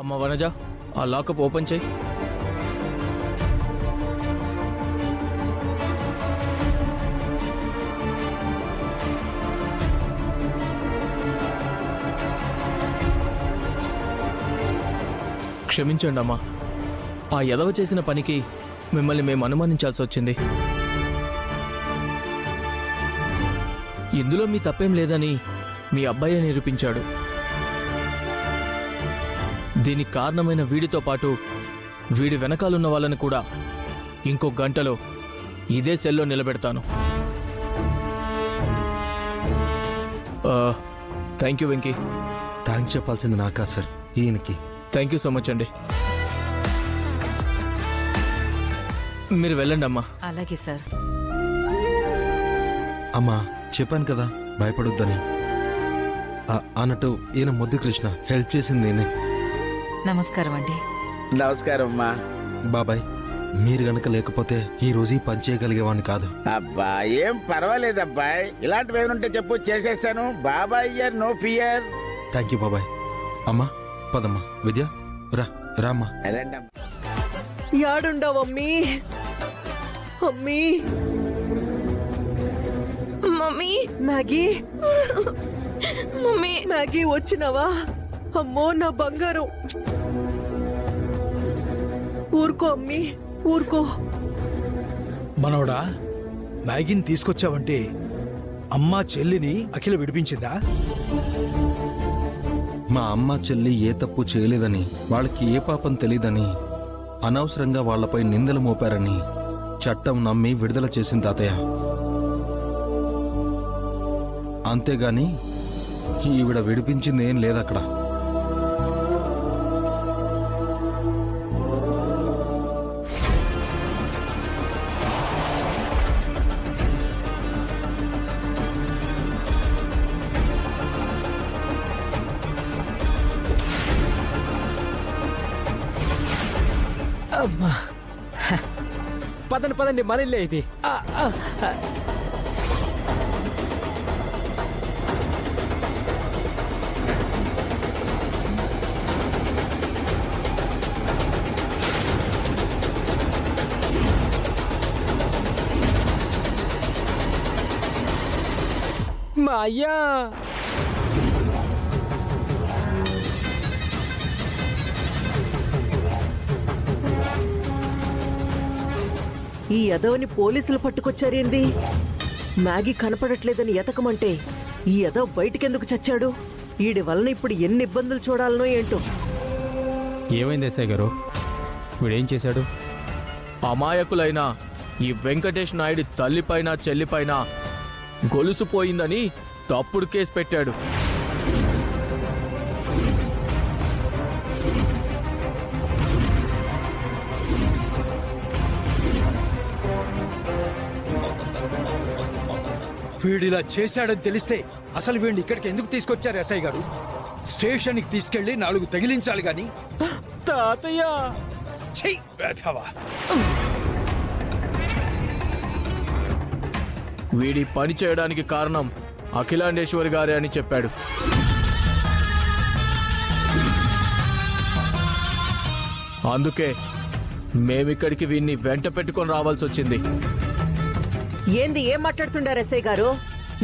అమ్మ వనజ, ఆ lockup open చేయి. క్షమించండి అమ్మా, ఆ ఎదవ చేసిన పనికి మిమ్మల్ని మేము అనుమానించాల్సి వచ్చింది. ఇందులో మీ తప్పేం లేదని మీ అబ్బాయే నిరూపించాడు. దీనికి కారణమైన వీడితో పాటు వీడి వెనకాలన్న వాళ్ళని కూడా ఇంకో గంటలో ఇదే సెల్లో నిలబెడతాను. Thank you Venky. థ్యాంక్స్ చెప్పాల్సింది నాకా సార్, ఈయనకి. థ్యాంక్ యూ సో మచ్ అండి. మీరు వెళ్ళండి అమ్మా. అలాగే సార్. అమ్మా చెప్పాను కదా భయపడొద్దని. అన్నట్టు ఈయన ముద్దు కృష్ణ, హెల్ప్ చేసింది నేనే. నమస్కారం అండి. నమస్కారం అమ్మా. బాబాయ్, మీరు గనక లేకపోతే ఈ రోజు ఈ పని చేయగలిగేవాడిని కాదు. అబ్బా ఏం పర్వాలేదు అబ్బాయి, ఇలాంటివి ఏమైనా చెప్పు, చేసేస్తాను. బాబాయ్ here no fear. Thank you బాబాయ్. అమ్మా పదమ్మా. విద్య రామ్మా. రండమ్మా. యాడుండవమ్మీ? అమ్మీ, మమ్మీ, మ్యాగీ, మమ్మీ, మ్యాగీ వచ్చినావా? అమ్మో నా బంగారం. ఊరుకో అమ్మీ, ఊరుకో. మనవడా, మ్యాగీని తీసుకొచ్చావంటే అమ్మా చెల్లిని అఖిల విడిపించిందా? మా అమ్మ చెల్లి ఏ తప్పు చేయలేదని, వాళ్ళకి ఏ పాపం తెలీదని, అనవసరంగా వాళ్లపై నిందలు మోపారని చట్టం నమ్మి విడుదల చేసింది తాతయ్య. అంతేగాని ఈవిడ విడిపించింది ఏం లేదక్కడ. పదండి పదండి, మన ఇల్లే ఇది. మా అయ్యా, ఈ ఎదవని పోలీసులు పట్టుకొచ్చారేంది? మ్యాగీ కనపడట్లేదని ఎతకమంటే ఈ ఎదవ బయటికెందుకు చచ్చాడు? ఈడి వలన ఇప్పుడు ఎన్ని ఇబ్బందులు చూడాలనో ఏంటో. ఏమైంది ఎస్ఐ గారు? వీడేం చేశాడు? అమాయకులైన ఈ వెంకటేష్ నాయుడు తల్లిపైన చెల్లిపైన గొలుసుపోయిందని తప్పుడు కేసు పెట్టాడు. వీడిలా చేశాడని తెలిస్తే అసలు వీడిని ఇక్కడికి ఎందుకు తీసుకొచ్చారు ఎస్ఐ గారు? స్టేషన్కి తీసుకెళ్లి 4 తగిలించాలి గాని. తాతయ్య, వీడి పని చేయడానికి కారణం అఖిలాండేశ్వరి గారే అని చెప్పాడు. అందుకే మేమిక్కడికి వీడిని వెంట పెట్టుకొని రావాల్సి వచ్చింది. ఏంది, ఏం మాట్లాడుతుండారు ఎస్ఐ గారు?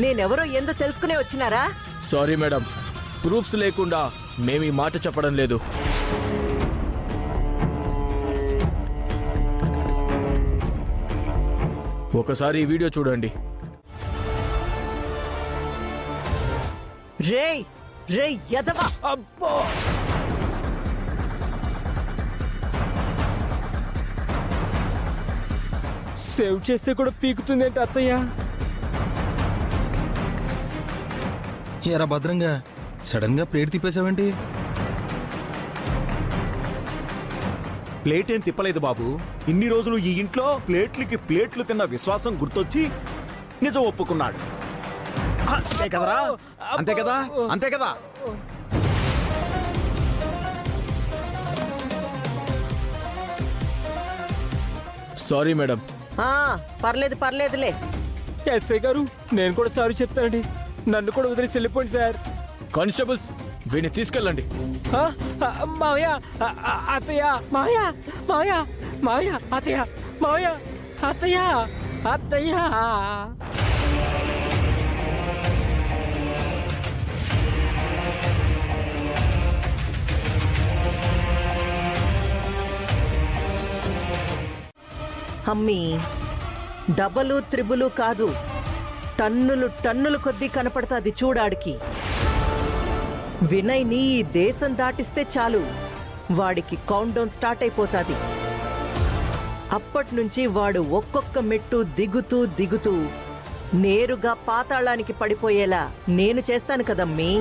నేనెవరో ఏందో తెలుసుకునే వచ్చినారా? సారీ మేడం, ప్రూఫ్స్ లేకుండా మేము ఈ మాట చెప్పడం లేదు. ఒకసారి ఈ వీడియో చూడండి. రేయ్ రేయ్ యదవా! అబ్బో! సేవ్ చేస్తే కూడా పీకుతుందేంటి అత్తయ్య? ఎరా భద్రంగా, సడన్ గా ప్లేట్ తిప్పేశావేంటి? ప్లేట్ ఏం తిప్పలేదు బాబు. ఇన్ని రోజులు ఈ ఇంట్లో ప్లేట్లకి ప్లేట్లు తిన్న విశ్వాసం గుర్తొచ్చి నిజం ఒప్పుకున్నాడు. అంతే కదరా? అంతే కదా? అంతే కదా? Sorry madam. పర్లేదు పర్లేదులే. ఎస్ఐ గారు, నేను కూడా సారీ చెప్తానండి. నన్ను కూడా వదిలేసి వెళ్ళిపోండి సార్. కానిస్టేబుల్స్, వీడిని తీసుకెళ్ళండి. మావయ్య అత్తయ్య మావయ్య మావయ్య మావయ్య అత్తయ్య మావయ్య అత్తయ్య అత్తయ్య. అమ్మీ, డబలు త్రిబులు కాదు, టన్నులు టన్నులు కొద్దీ కనపడతాది చూడాడికి. వినయ్ని ఈ దేశం దాటిస్తే చాలు, వాడికి కౌంట్ డౌన్ స్టార్ట్ అయిపోతాది. అప్పట్నుంచి వాడు ఒక్కొక్క మెట్టు దిగుతూ దిగుతూ నేరుగా పాతాళానికి పడిపోయేలా నేను చేస్తాను కదమ్మీ.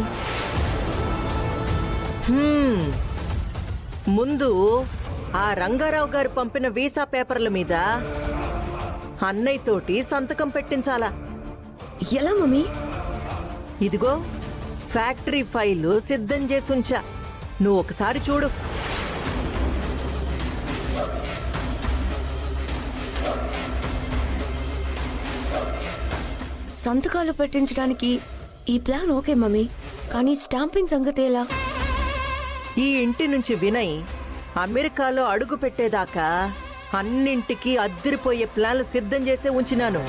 ముందు ఆ రంగారావు గారు పంపిన వీసా పేపర్ల మీద అన్నయ్య తోటి సంతకం పెట్టించాలా. ఎలా మమ్మీ? ఇదిగో ఫ్యాక్టరీ ఫైలు సిద్ధం చేసుంచా, నువ్వు ఒకసారి చూడు. సంతకాలు పెట్టించడానికి ఈ ప్లాన్ ఓకే మమ్మీ, కానీ స్టాంపింగ్ సంగతి ఎలా? ఈ ఇంటి నుంచి వినయ్ అమెరికాలో అడుగు పెట్టేదాకా అన్నింటికి అద్దిరిపోయే ప్లాన్లు సిద్ధం చేసే ఉంచినాను.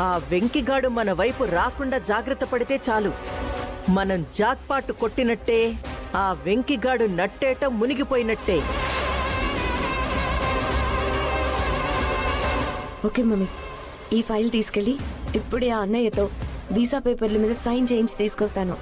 ఆ వెంకిగాడు మన వైపు రాకుండా జాగ్రత్త పడితే చాలు, మనం జాక్పాటు కొట్టినట్టే, ఆ వెంకిగాడు నట్టేట మునిగిపోయినట్టే. ఓకే మమ్మీ, ఈ ఫైల్ తీసుకెళ్లి ఇప్పుడే ఆ అన్నయ్యతో వీసా పేపర్ల మీద సైన్ చేయించి తీసుకొస్తాను.